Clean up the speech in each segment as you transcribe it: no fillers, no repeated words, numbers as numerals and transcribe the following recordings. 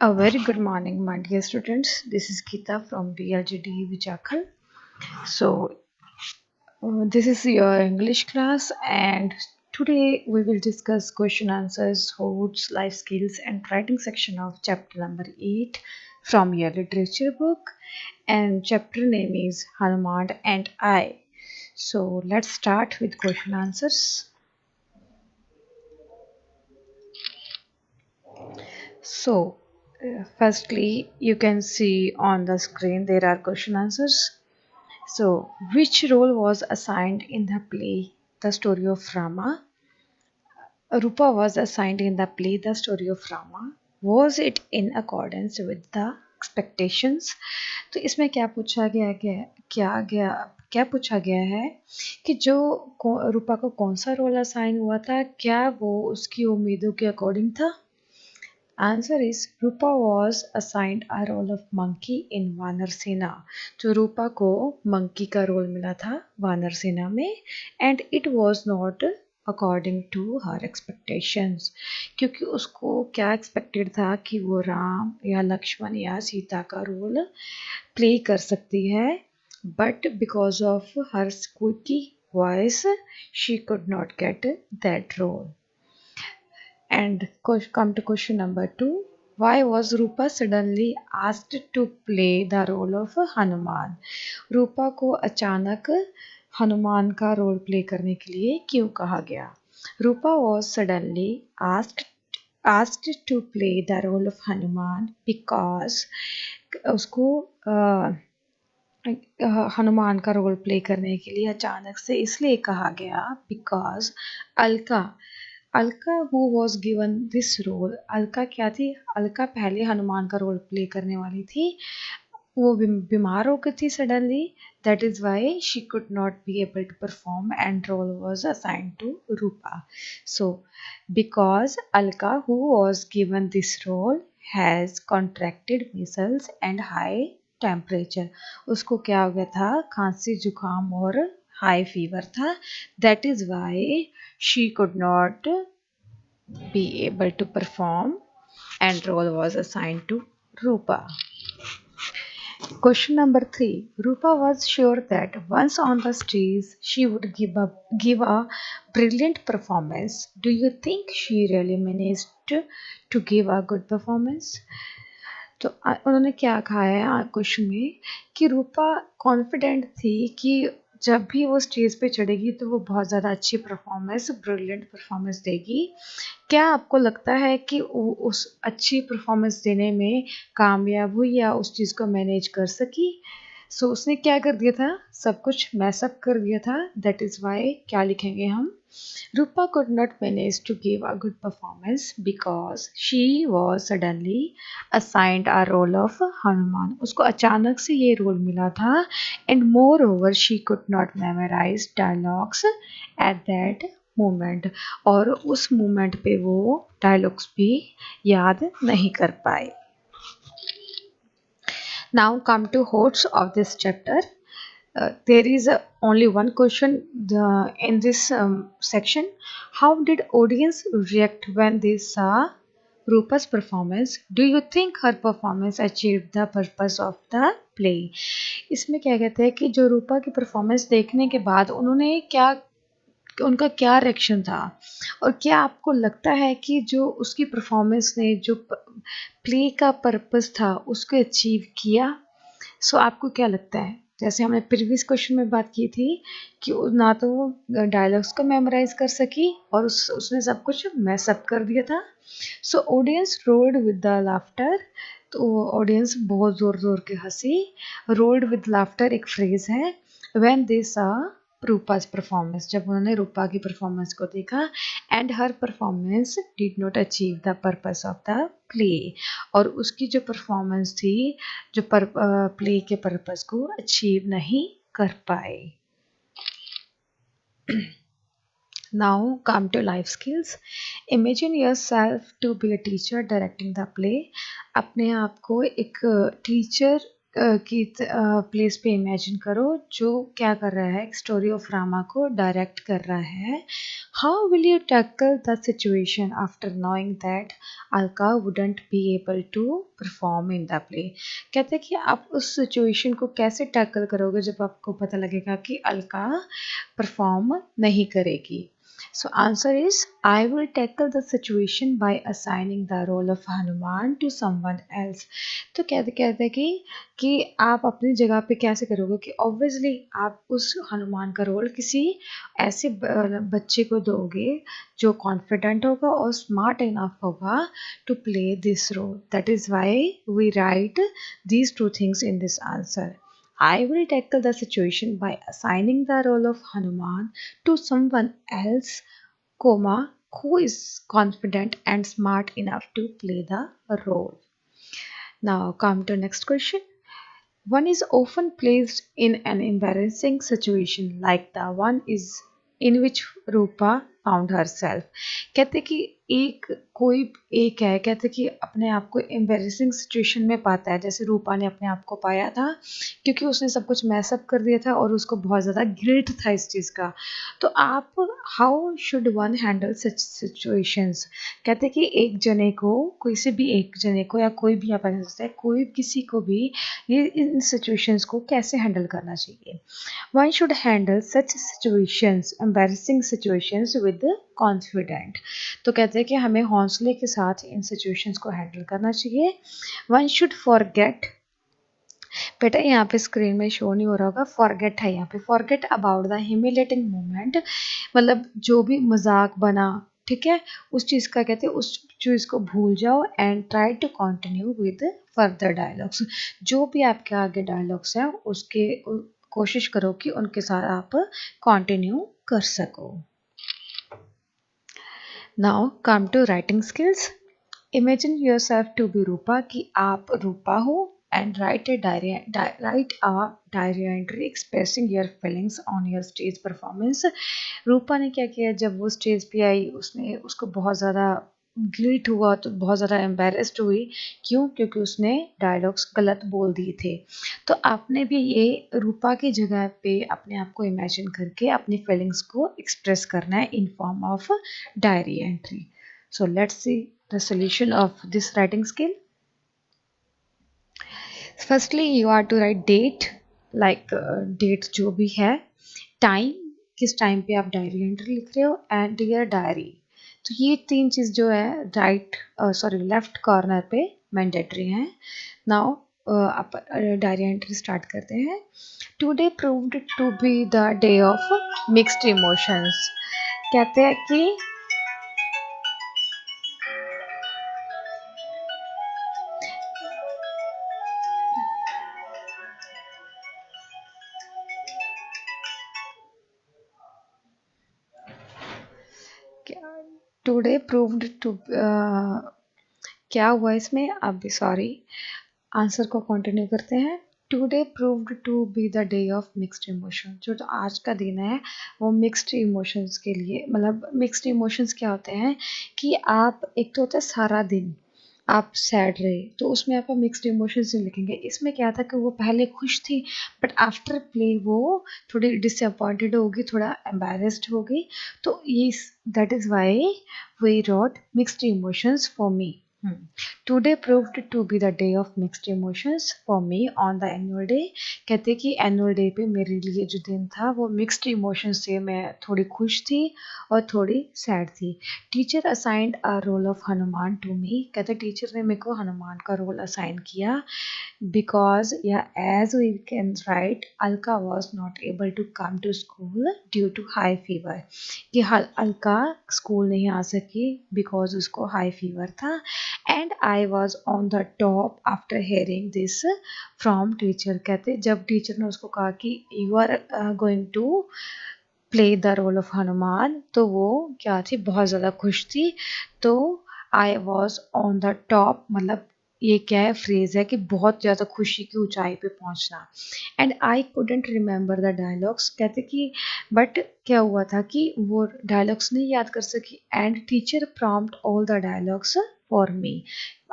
A very good morning, my dear students. This is Geeta from BLGD Vijakhal. So, this is your English class, and today we will discuss question answers, hoods, life skills, and writing section of chapter number 8 from your literature book. And chapter name is Hanuman and I. So, let's start with question answers. So, firstly, you can see on the screen there are question answers. So, which role was assigned in the play The Story of Rama? Rupa was assigned in the play The Story of Rama. Was it in accordance with the expectations? तो इसमें क्या पूछा गया है कि जो रूपा को कौन सा रोल असाइन हुआ था, क्या वो उसकी उम्मीदों के अकॉर्डिंग था? Answer is Rupa was assigned a role of monkey in वानर सेना. तो रूपा को मंकी का रोल मिला था वानर सेना में and it was not according to her expectations. क्योंकि उसको क्या एक्सपेक्टेड था कि वो राम या लक्ष्मण या सीता का रोल प्ले कर सकती है, but because of her squeaky voice she could not get that role. And come to question number 2. Why was Rupa suddenly asked to play the role of Hanuman? रूपा को अचानक हनुमान का रोल प्ले करने के लिए क्यों कहा गया? रूपा was suddenly asked to play the role of Hanuman because उसको हनुमान का रोल प्ले करने के लिए अचानक से इसलिए कहा गया because Alka who was given this role, Alka क्या थी? अलका पहले हनुमान का रोल प्ले करने वाली थी, वो बीमार हो गई थी suddenly, that is why she could not be able to perform and role was assign to Rupa. So because Alka who was given this role has contracted measles and high temperature, उसको क्या हो गया था? खांसी जुकाम और हाई फीवर था, that is why she could not be able to perform and role was assigned to Rupa. Question number 3. Rupa was sure that once on the stage she would give a brilliant performance. Do you think she really managed to give a good performance? तो उन्होंने क्या कहा है question में कि रूपा confident थी कि जब भी वो स्टेज पे चढ़ेगी तो वो बहुत ज़्यादा अच्छी परफॉर्मेंस, ब्रिलियंट परफॉर्मेंस देगी. क्या आपको लगता है कि उस अच्छी परफॉर्मेंस देने में कामयाब हुई या उस चीज़ को मैनेज कर सकी? सो उसने क्या कर दिया था? सब कुछ मैसअप कर दिया था. दैट इज़ वाई क्या लिखेंगे हम? Rupa could not manage to give a good performance because she was suddenly assigned a role of Hanuman. उसको अचानक से ये रोल मिला था and moreover she could not memorize dialogues at that moment. और उस मोमेंट पे वो डायलॉग्स भी याद नहीं कर पाए. Now come to hooks of this chapter. There is only one question in this section. How did audience react when they saw Rupa's performance? Do you think her performance achieved the purpose of the play? इसमें क्या कहते हैं कि जो रूपा की performance देखने के बाद उनका क्या रिएक्शन था, और क्या आपको लगता है कि जो उसकी परफॉर्मेंस ने जो प्ले का पर्पस था उसको अचीव किया? सो आपको क्या लगता है? जैसे हमने प्रीवियस क्वेश्चन में बात की थी कि ना तो वो डायलॉग्स को मेमोराइज कर सकी और उसने सब कुछ मैसअप कर दिया था. So audience rolled with the laughter, तो ऑडियंस बहुत ज़ोर के हंसी. रोल्ड विद लाफ्टर एक फ्रेज है. व्हेन दे सा रूपा's परफॉर्मेंस, जब उन्होंने रूपा की परफॉर्मेंस को देखा, and her performance did not achieve the purpose of the play, और उसकी जो परफॉर्मेंस थी जो प्ले के पर्पस को अचीव नहीं कर पाए. Now come to life skills. Imagine yourself to be a teacher directing the play. अपने आप को एक टीचर कि प्लेस पे इमेजिन करो जो क्या कर रहा है, स्टोरी ऑफ रामा को डायरेक्ट कर रहा है. How will you tackle the situation after knowing that Alka wouldn't be able to perform in the play. कहते हैं कि आप उस सिचुएशन को कैसे टैकल करोगे जब आपको पता लगेगा कि अलका परफॉर्म नहीं करेगी. So answer is I will tackle the situation by assigning the role of Hanuman to someone else. तो कहते कहते कि आप अपनी जगह पे कैसे करोगे कि ऑब्वियसली आप उस हनुमान का रोल किसी ऐसे बच्चे को दोगे जो कॉन्फिडेंट होगा और स्मार्ट इनफ होगा to play this role. That is why we write these two things in this answer. I will tackle the situation by assigning the role of Hanuman to someone else, comma, who is confident and smart enough to play the role. Now come to next question. One is often placed in an embarrassing situation like the one is in which Rupa found herself. कहते कि एक कोई एक है, कहते कि अपने आप को एम्बेरसिंग सिचुएशन में पाता है, जैसे रूपा ने अपने आप को पाया था क्योंकि उसने सब कुछ मैसअप कर दिया था और उसको बहुत ज़्यादा गिल्ट था इस चीज़ का. तो आप how should one handle such situations. कहते कि एक जने को, कोई से भी एक जने को या कोई भी आप ऐसा सकते हैं, कोई किसी को भी ये इन सिचुएशंस को कैसे हैंडल करना चाहिए. One should handle such situations, embarrassing situations with confident. तो कहते हैं कि हमें हौसले के साथ इन सिचुएशंस को हैंडल करना चाहिए. वन शुड फॉरगेट, बेटा यहाँ पे स्क्रीन में शो नहीं हो रहा होगा, फॉरगेट है यहाँ पे, forget about the humiliating moment, मतलब जो भी मजाक बना, ठीक है, उस चीज़ का कहते हैं उस चीज़ को भूल जाओ and try to continue with further dialogues. जो भी आपके आगे डायलॉग्स हैं उसके कोशिश करो कि उनके साथ आप कंटिन्यू कर सको. Now come to writing skills. Imagine yourself to be Rupa, कि आप रूपा हो and write a diary entry expressing your feelings on your stage performance. रूपा ने क्या किया, जब वो स्टेज पे आई उसने उसको बहुत ज़्यादा गिल्ट हुआ, तो बहुत ज़्यादा एम्बेरस्ड हुई. क्यों? क्योंकि उसने डायलॉग्स गलत बोल दिए थे. तो आपने भी ये रूपा की जगह पे अपने आप को इमेजिन करके अपनी फीलिंग्स को एक्सप्रेस करना है in form of diary entry. So let's see the solution of this writing skill. Firstly, you are to write date, like date जो भी है, time, किस टाइम पे आप डायरी एंट्री लिख रहे हो, एंड डियर डायरी. तो ये तीन चीज़ जो है राइट लेफ्ट कॉर्नर पे मैंडेटरी हैं. नाउ आप डायरी एंट्री स्टार्ट करते हैं. Today proved to be the day of mixed emotions. कहते हैं कि टुडे प्रूव्ड टू, क्या हुआ इसमें, अब भी सॉरी, आंसर को कंटिन्यू करते हैं. Today proved to be the day of mixed emotion. जो तो आज का दिन है वो मिक्स्ड इमोशंस के लिए, मतलब मिक्स्ड इमोशंस क्या होते हैं कि आप, एक तो होता है सारा दिन आप सैड रहे, तो उसमें आप मिक्स्ड इमोशंस नहीं लिखेंगे. इसमें क्या था कि वो पहले खुश थी बट आफ्टर प्ले वो थोड़ी डिसअपॉइंटेड होगी, थोड़ा एम्बैरेस्ड होगी. तो ये that is why we wrote mixed emotions for me. Today proved to be the day of mixed emotions for me on the annual day. कहते कि एनुअल डे पे मेरे लिए जो दिन था वो मिक्स्ड इमोशंस से, मैं थोड़ी खुश थी और थोड़ी सैड थी. Teacher assigned a role of Hanuman to me. कहते टीचर ने मेरे को हनुमान का रोल असाइन किया because, yeah, as we can write, Alka was not able to come to school due to high fever. कि अलका स्कूल नहीं आ सकी बिकॉज उसको हाई फीवर था. And I was on the top after hearing this from teacher. कहते जब teacher ने उसको कहा कि you are going to play the role of Hanuman, तो वो क्या थी, बहुत ज़्यादा खुश थी. तो I was on the top, मतलब ये क्या है, फ्रेज है कि बहुत ज़्यादा खुशी की ऊंचाई पे पहुंचना. And I couldn't remember the dialogues. कहते कि बट क्या हुआ था कि वो डायलॉग्स नहीं याद कर सकी. And teacher prompt all the dialogues for me.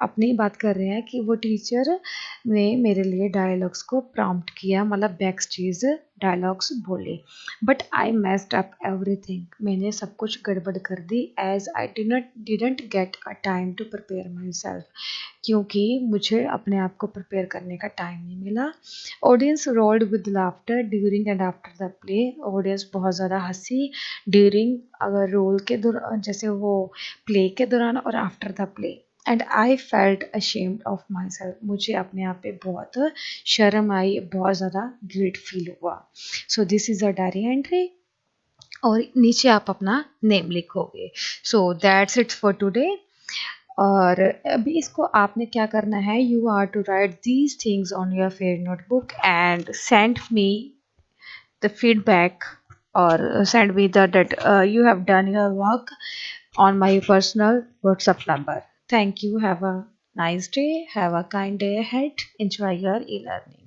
अपनी बात कर रहे हैं कि वो टीचर ने मेरे लिए डायलॉग्स को प्रॉम्प्ट किया, मतलब बैक स्टेज डायलॉग्स बोले। But I messed up everything, मैंने सब कुछ गड़बड़ कर दी। As I didn't get a time to prepare myself, क्योंकि मुझे अपने आप को प्रिपेयर करने का टाइम नहीं मिला। Audience rolled with laughter during and after the play, audience बहुत ज़्यादा हंसी ड्यूरिंग, अगर रोल के दौरान, जैसे वो प्ले के दौरान और after the play. And I felt ashamed of my self, मुझे अपने आप पे बहुत शर्म आई, बहुत ज़्यादा गिल्ट फील हुआ। So this is a diary entry, और नीचे आप अपना नेम लिखोगे। So that's it for today. और अभी इसको आपने क्या करना है, you are to write these things on your fair notebook and send me the feedback, or send me the that you have done your work on my personal WhatsApp number. Thank you. Have a nice day. Have a kind day ahead. Enjoy your e-learning.